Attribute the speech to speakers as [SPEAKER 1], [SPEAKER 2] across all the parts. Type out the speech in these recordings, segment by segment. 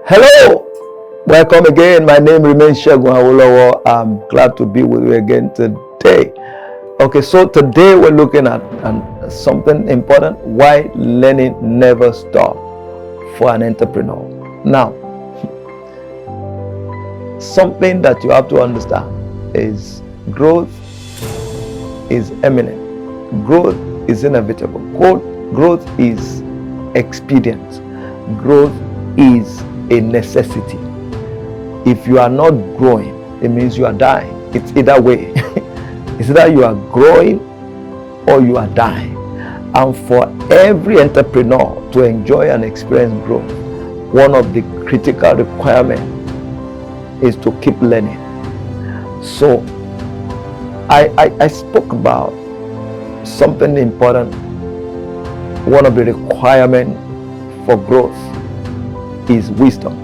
[SPEAKER 1] Hello, welcome again. My name remains Segun Awolowo. I'm glad to be with you again today. Okay, so today we're looking at something important: why learning never stops for an entrepreneur. Now, something that you have to understand is growth is imminent. Growth is inevitable. Growth is expedient. Growth is a necessity. If you are not growing, it means you are dying. It's either way. It's either you are growing or you are dying. And for every entrepreneur to enjoy and experience growth, one of the critical requirements is to keep learning. So I spoke about something important. One of the requirements for growth is wisdom.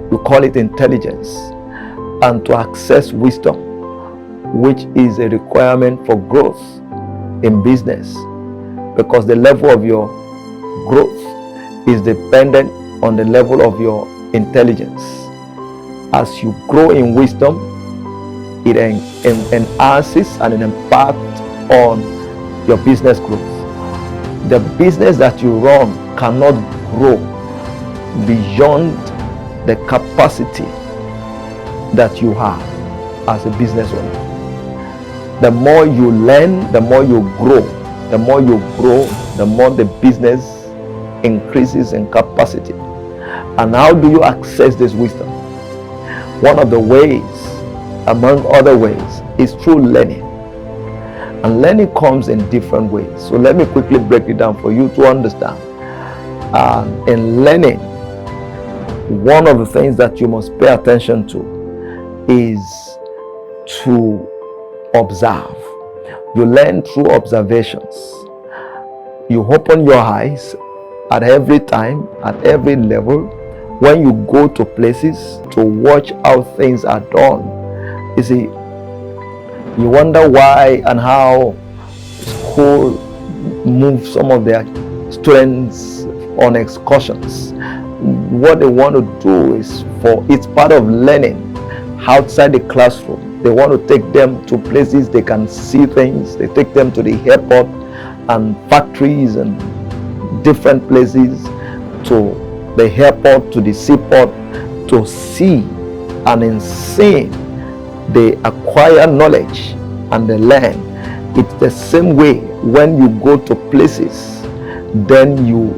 [SPEAKER 1] We call it intelligence. And to access wisdom, which is a requirement for growth in business, because the level of your growth is dependent on the level of your intelligence. As you grow in wisdom, it enhances and it impacts on your business growth. The business that you run cannot grow beyond the capacity that you have as a business owner. The more you learn, the more you grow. The more you grow, the more the business increases in capacity. And how do you access this wisdom? One of the ways, among other ways, is through learning. And learning comes in different ways. So let me quickly break it down for you to understand. In learning, one of the things that you must pay attention to is to observe. You learn through observations. You open your eyes at every time, at every level. When you go to places to watch how things are done, you see, you wonder why and how school moves some of their students on excursions. What they want to do is it's part of learning outside the classroom. They want to take them to places they can see things. They take them to the airport and factories and different places, to the airport, to the seaport, to see. And in seeing, they acquire knowledge and they learn. It's the same way when you go to places, then you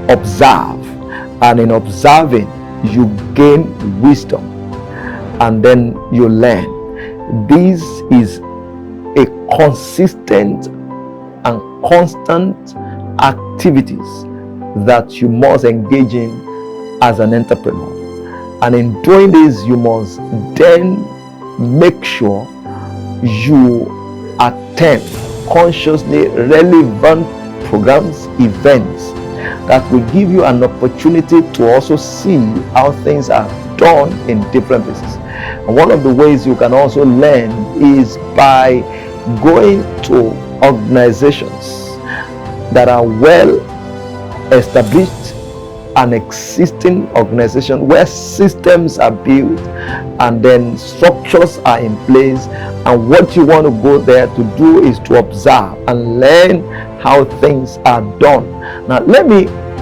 [SPEAKER 1] observe, and in observing you gain wisdom, and then you learn. This is a consistent and constant activities that you must engage in as an entrepreneur. And in doing this, you must then make sure you attend consciously relevant programs, events that will give you an opportunity to also see how things are done in different places. And one of the ways you can also learn is by going to organizations that are well established, an existing organization where systems are built and then structures are in place, and what you want to go there to do is to observe and learn how things are done. Now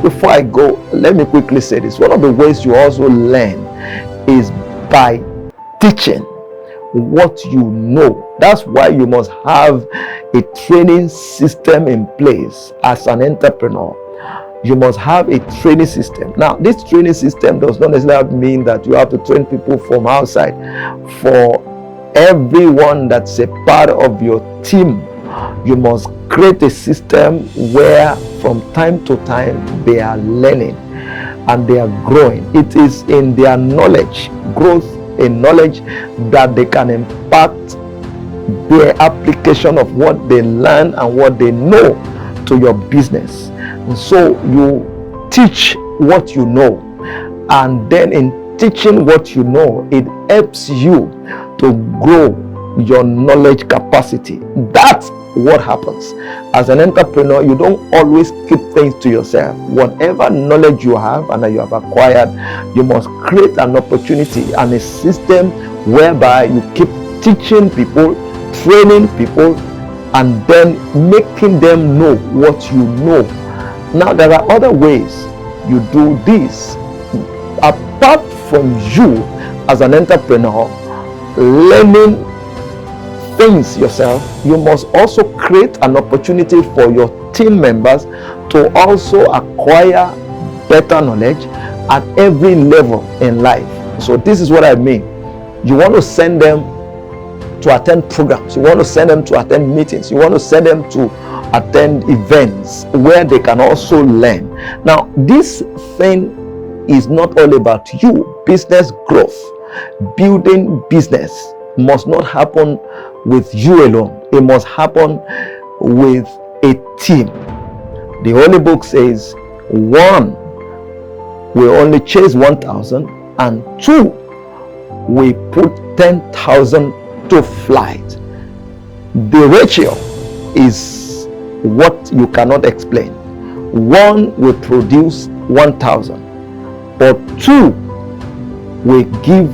[SPEAKER 1] before I go, let me quickly say this. One of the ways you also learn is by teaching what you know. That's why you must have a training system in place as an entrepreneur. You must have a training system. Now, this training system does not necessarily mean that you have to train people from outside. For everyone that's a part of your team, you must create a system where from time to time they are learning and they are growing. It is in their knowledge, growth in knowledge, that they can impact their application of what they learn and what they know to your business. And so you teach what you know, and then in teaching what you know, it helps you to grow your knowledge capacity. That's what happens as an entrepreneur, you don't always keep things to yourself. Whatever knowledge you have and that you have acquired, you must create an opportunity and a system whereby you keep teaching people, training people, and then making them know what you know. Now, there are other ways you do this. Apart from you as an entrepreneur learning things yourself, you must also create an opportunity for your team members to also acquire better knowledge at every level in life. So this is what I mean. You want to send them to attend programs, you want to send them to attend meetings, you want to send them to attend events where they can also learn. Now, this thing is not all about you. Business growth, building business must not happen with you alone. It must happen with a team. The Holy Book says, one will only chase 1,000, and two will put 10,000 to flight. The ratio is what you cannot explain. One will produce 1,000, but two will give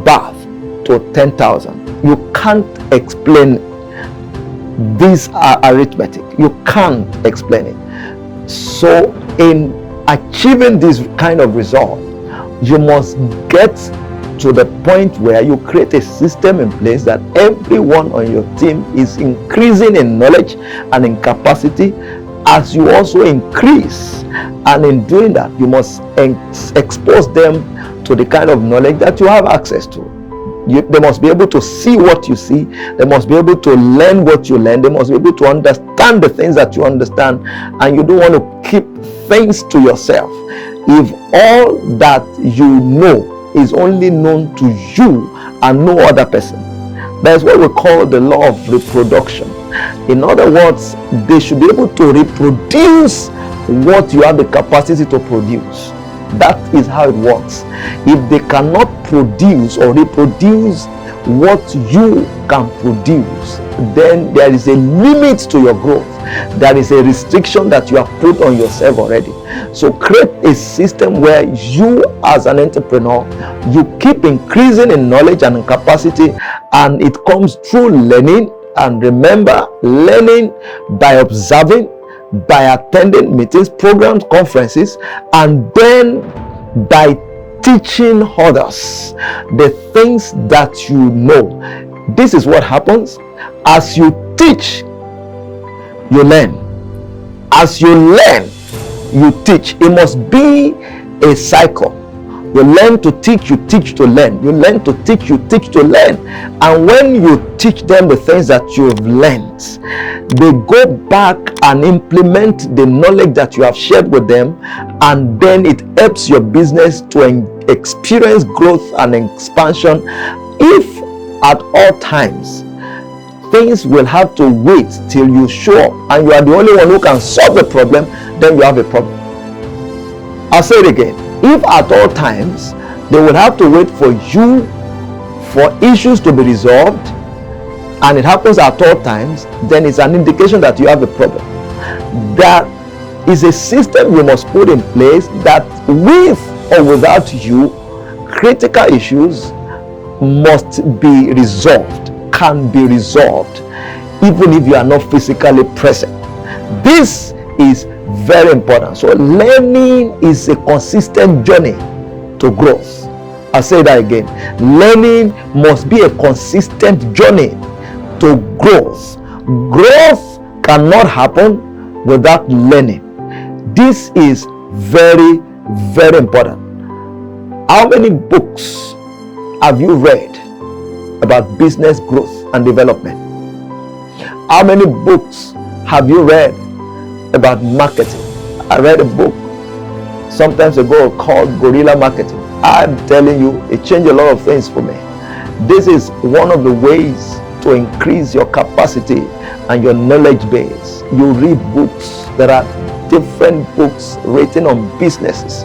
[SPEAKER 1] birth to 10,000. You can't explain this arithmetic. You can't explain it. So in achieving this kind of result, you must get to the point where you create a system in place that everyone on your team is increasing in knowledge and in capacity as you also increase. And in doing that, you must expose them to the kind of knowledge that you have access to. They must be able to see what you see. They must be able to learn what you learn. They must be able to understand the things that you understand. And you don't want to keep things to yourself. If all that you know is only known to you and no other person, that's what we call the law of reproduction. In other words, they should be able to reproduce what you have the capacity to produce. That is how it works. If they cannot produce or reproduce what you can produce, then there is a limit to your growth. There is a restriction that you have put on yourself already. So create a system where you as an entrepreneur, you keep increasing in knowledge and in capacity, and it comes through learning. And remember, learning by observing, by attending meetings, programs, conferences, and then by teaching others the things that you know. This is what happens. As you teach, you learn. As you learn, you teach. It must be a cycle. You learn to teach, you teach to learn. You learn to teach, you teach to learn. And when you teach them the things that you've learned, they go back and implement the knowledge that you have shared with them, and then it helps your business to experience growth and expansion. If at all times things will have to wait till you show up and you are the only one who can solve the problem, then you have a problem. I'll say it again. If at all times they will have to wait for you for issues to be resolved, and it happens at all times, then it's an indication that you have a problem. There is a system you must put in place that with or without you, critical issues must be resolved, can be resolved, even if you are not physically present. This is very important. So learning is a consistent journey to growth. I'll say that again. Learning must be a consistent journey to growth. Growth cannot happen without learning. This is very, very important. How many books have you read about business growth and development? How many books have you read about marketing? I read a book some time ago called Guerrilla Marketing. I'm telling you, it changed a lot of things for me. This is one of the ways to increase your capacity and your knowledge base. You read books. There are different books written on businesses,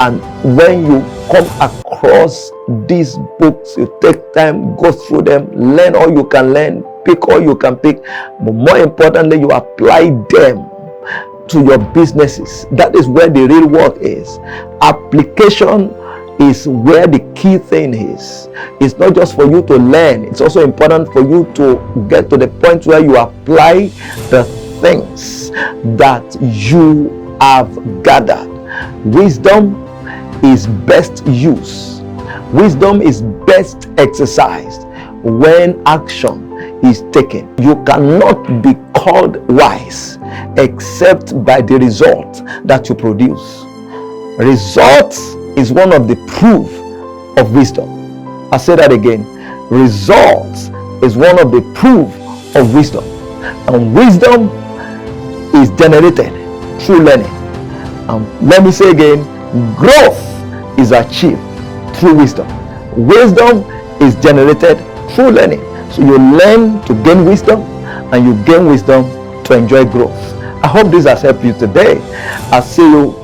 [SPEAKER 1] and when you come across these books, you take time, go through them, learn all you can learn, pick all you can pick, but more importantly, you apply them to your businesses. That is where the real work is. Application is where the key thing is. It's not just for you to learn, it's also important for you to get to the point where you apply the things that you have gathered. Wisdom is best used. Wisdom is best exercised when action is taken. You cannot be called wise except by the result that you produce. Results is one of the proof of wisdom. I say that again. Results is one of the proof of wisdom. And wisdom is generated through learning. Let me say again, growth is achieved through wisdom. Wisdom is generated through learning. So you learn to gain wisdom, and you gain wisdom to enjoy growth. I hope this has helped you today. I'll see you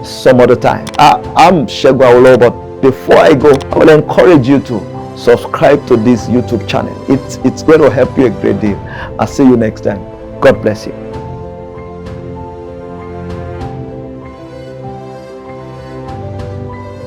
[SPEAKER 1] some other time. I'm Segun Awolowo, but before I go, I will encourage you to subscribe to this YouTube channel. It's going to help you a great deal. I'll see you next time. God bless you.